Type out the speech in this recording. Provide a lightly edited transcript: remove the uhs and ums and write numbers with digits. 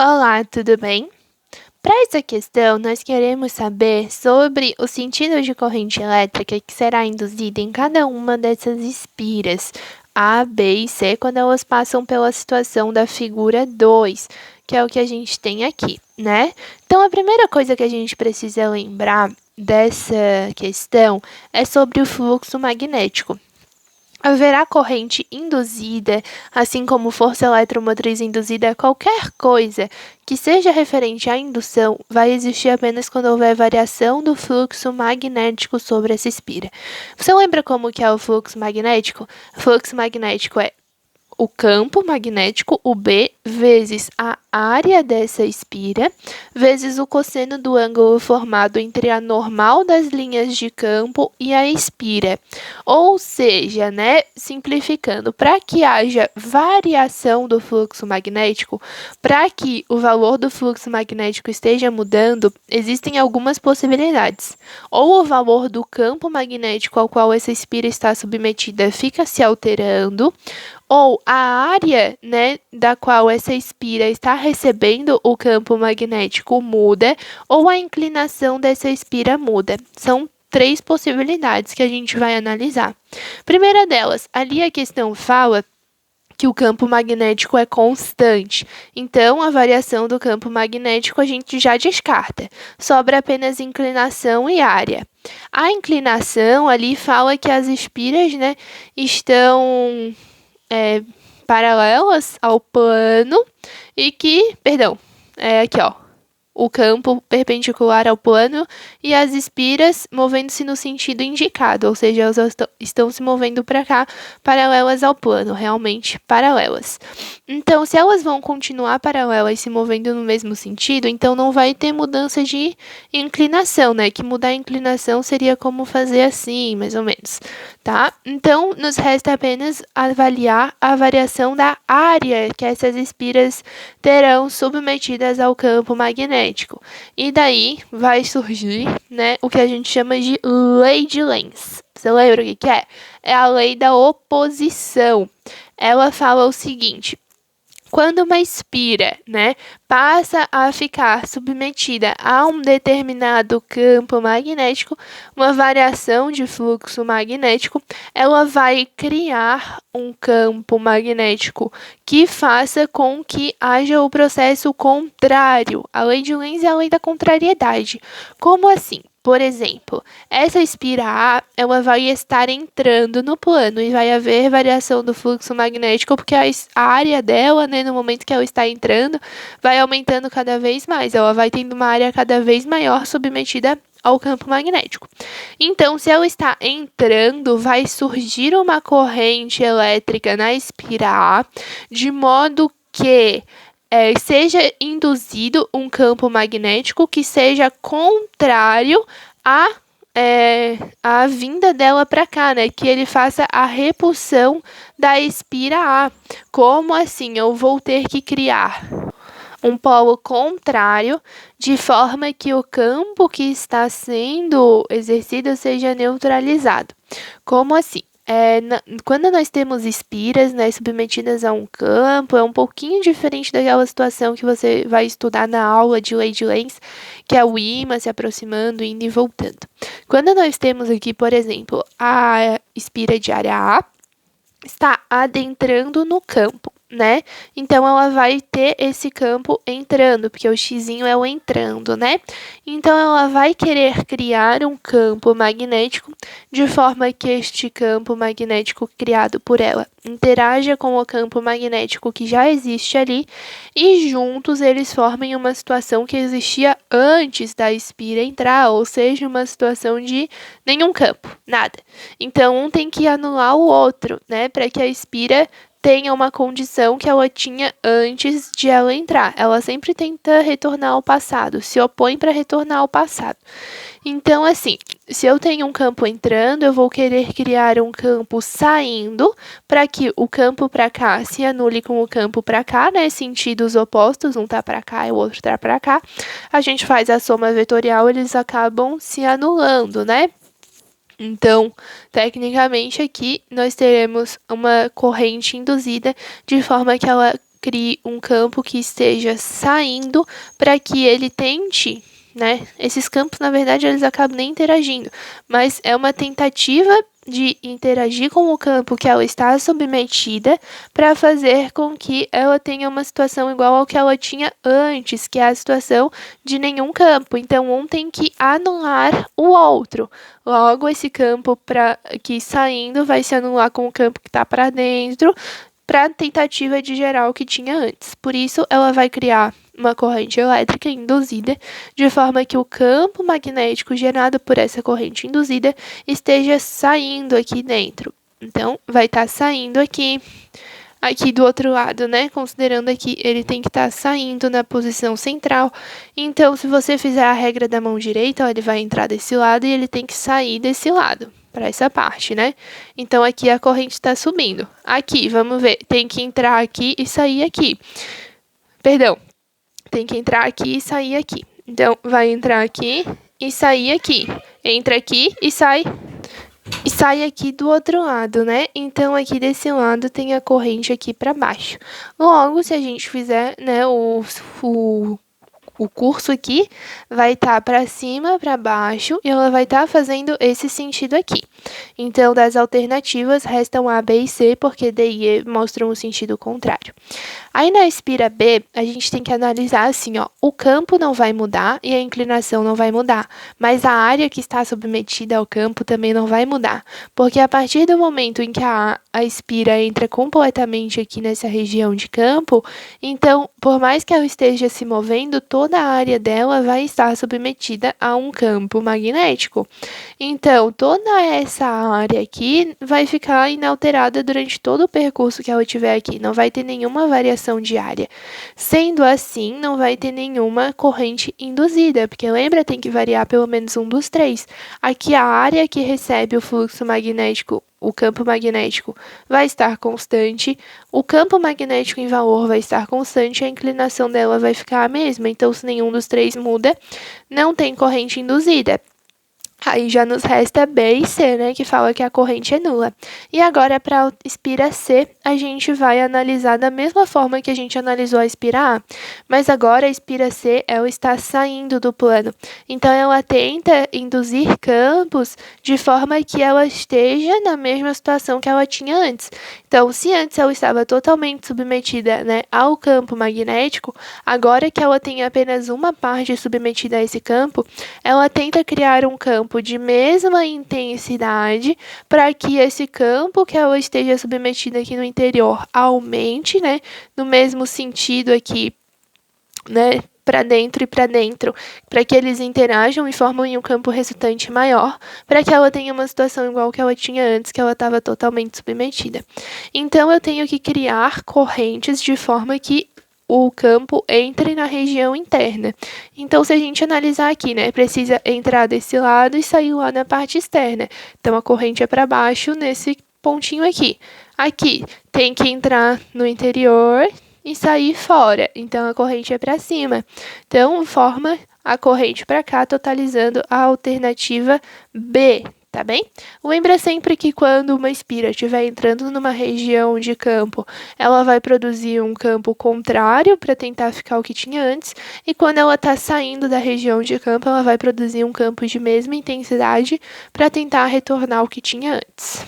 Olá, tudo bem? Para essa questão, nós queremos saber sobre o sentido de corrente elétrica que será induzida em cada uma dessas espiras A, B e C quando elas passam pela situação da figura 2, que é o que a gente tem aqui, né? Então, a primeira coisa que a gente precisa lembrar dessa questão é sobre o fluxo magnético. Haverá corrente induzida, assim como força eletromotriz induzida, qualquer coisa que seja referente à indução vai existir apenas quando houver variação do fluxo magnético sobre essa espira. Você lembra como que é o fluxo magnético? O fluxo magnético é o campo magnético, o B, vezes a área dessa espira, vezes o cosseno do ângulo formado entre a normal das linhas de campo e a espira. Ou seja, né, simplificando, para que haja variação do fluxo magnético, para que o valor do fluxo magnético esteja mudando, existem algumas possibilidades. Ou o valor do campo magnético ao qual essa espira está submetida fica se alterando, ou a área, né, da qual essa espira está recebendo o campo magnético muda, ou a inclinação dessa espira muda. São três possibilidades que a gente vai analisar. Primeira delas, ali a questão fala que o campo magnético é constante. Então, a variação do campo magnético a gente já descarta. Sobra apenas inclinação e área. A inclinação ali fala que as espiras, né, estão paralelas ao plano e que, perdão, aqui ó, o campo perpendicular ao plano e as espiras movendo-se no sentido indicado, ou seja, elas estão se movendo para cá, paralelas ao plano, realmente paralelas. Então, se elas vão continuar paralelas se movendo no mesmo sentido, então não vai ter mudança de inclinação, né? Que mudar a inclinação seria como fazer assim, mais ou menos, tá? Então, nos resta apenas avaliar a variação da área que essas espiras terão submetidas ao campo magnético. E daí vai surgir, né, o que a gente chama de lei de Lenz. Você lembra o que é? É a lei da oposição. Ela fala o seguinte: quando uma espira, né, passa a ficar submetida a um determinado campo magnético, uma variação de fluxo magnético, ela vai criar um campo magnético que faça com que haja o processo contrário. A lei de Lenz é a lei da contrariedade. Como assim? Por exemplo, essa espira A, ela vai estar entrando no plano e vai haver variação do fluxo magnético, porque a área dela, né, no momento que ela está entrando, vai aumentando cada vez mais. Ela vai tendo uma área cada vez maior submetida ao campo magnético. Então, se ela está entrando, vai surgir uma corrente elétrica na espira A, de modo que seja induzido um campo magnético que seja contrário à vinda dela para cá, né? Que ele faça a repulsão da espira A. Como assim? Eu vou ter que criar um polo contrário, de forma que o campo que está sendo exercido seja neutralizado. Como assim? Quando nós temos espiras, né, submetidas a um campo, é um pouquinho diferente daquela situação que você vai estudar na aula de lei de Lenz, que é o ímã se aproximando, indo e voltando. Quando nós temos aqui, por exemplo, a espira de área A está adentrando no campo, né? Então, ela vai ter esse campo entrando, porque o xizinho é o entrando, né? Então, ela vai querer criar um campo magnético de forma que este campo magnético criado por ela interaja com o campo magnético que já existe ali e juntos eles formem uma situação que existia antes da espira entrar, ou seja, uma situação de nenhum campo, nada. Então, um tem que anular o outro, né, para que a espira tenha uma condição que ela tinha antes de ela entrar. Ela sempre tenta retornar ao passado, se opõe para retornar ao passado. Então, assim, se eu tenho um campo entrando, eu vou querer criar um campo saindo para que o campo para cá se anule com o campo para cá, né? Sentidos opostos, um tá para cá e o outro tá para cá. A gente faz a soma vetorial, eles acabam se anulando, né? Então, tecnicamente aqui nós teremos uma corrente induzida de forma que ela crie um campo que esteja saindo para que ele tente, né? Esses campos, na verdade, eles acabam nem interagindo, mas é uma tentativa de interagir com o campo que ela está submetida para fazer com que ela tenha uma situação igual ao que ela tinha antes, que é a situação de nenhum campo. Então, um tem que anular o outro. Logo, esse campo que saindo vai se anular com o campo que está para dentro, para a tentativa de gerar o que tinha antes. Por isso, ela vai criar uma corrente elétrica induzida, de forma que o campo magnético gerado por essa corrente induzida esteja saindo aqui dentro. Então, vai estar saindo aqui do outro lado, né? Considerando aqui, ele tem que estar saindo na posição central. Então, se você fizer a regra da mão direita, ó, ele vai entrar desse lado e ele tem que sair desse lado, para essa parte, né? Então, aqui a corrente está subindo. Aqui, vamos ver, tem que entrar aqui e sair aqui. Perdão, tem que entrar aqui e sair aqui. Então, vai entrar aqui e sair aqui. Entra aqui e sai aqui do outro lado, né? Então, aqui desse lado tem a corrente aqui para baixo. Logo, se a gente fizer, né, o curso aqui vai estar para cima, para baixo, e ela vai estar fazendo esse sentido aqui. Então, das alternativas, restam A, B e C, porque D e E mostram o sentido contrário. Aí, na espira B, a gente tem que analisar assim, ó, o campo não vai mudar e a inclinação não vai mudar, mas a área que está submetida ao campo também não vai mudar, porque a partir do momento em que a espira entra completamente aqui nessa região de campo, então, por mais que ela esteja se movendo, toda a área dela vai estar submetida a um campo magnético. Então, toda essa área aqui vai ficar inalterada durante todo o percurso que ela tiver aqui, não vai ter nenhuma variação de área. Sendo assim, não vai ter nenhuma corrente induzida, porque lembra, tem que variar pelo menos um dos três. Aqui a área que recebe o fluxo magnético, o campo magnético, vai estar constante, o campo magnético em valor vai estar constante, a inclinação dela vai ficar a mesma. Então, se nenhum dos três muda, não tem corrente induzida. Aí já nos resta B e C, né, que fala que a corrente é nula. E agora, para a espira C, a gente vai analisar da mesma forma que a gente analisou a espira A, mas agora a espira C, ela está saindo do plano. Então, ela tenta induzir campos de forma que ela esteja na mesma situação que ela tinha antes. Então, se antes ela estava totalmente submetida, né, ao campo magnético, agora que ela tem apenas uma parte submetida a esse campo, ela tenta criar um campo de mesma intensidade para que esse campo que ela esteja submetida aqui no interior aumente, né, no mesmo sentido aqui, né, para dentro, para que eles interajam e formem um campo resultante maior, para que ela tenha uma situação igual que ela tinha antes, que ela estava totalmente submetida. Então, eu tenho que criar correntes de forma que o campo entre na região interna. Então, se a gente analisar aqui, né, precisa entrar desse lado e sair lá na parte externa. Então, a corrente é para baixo nesse pontinho aqui. Aqui, tem que entrar no interior e sair fora. Então, a corrente é para cima. Então, forma a corrente para cá, totalizando a alternativa B. Tá bem? Lembra sempre que quando uma espira estiver entrando numa região de campo, ela vai produzir um campo contrário para tentar ficar o que tinha antes, e quando ela está saindo da região de campo, ela vai produzir um campo de mesma intensidade para tentar retornar o que tinha antes.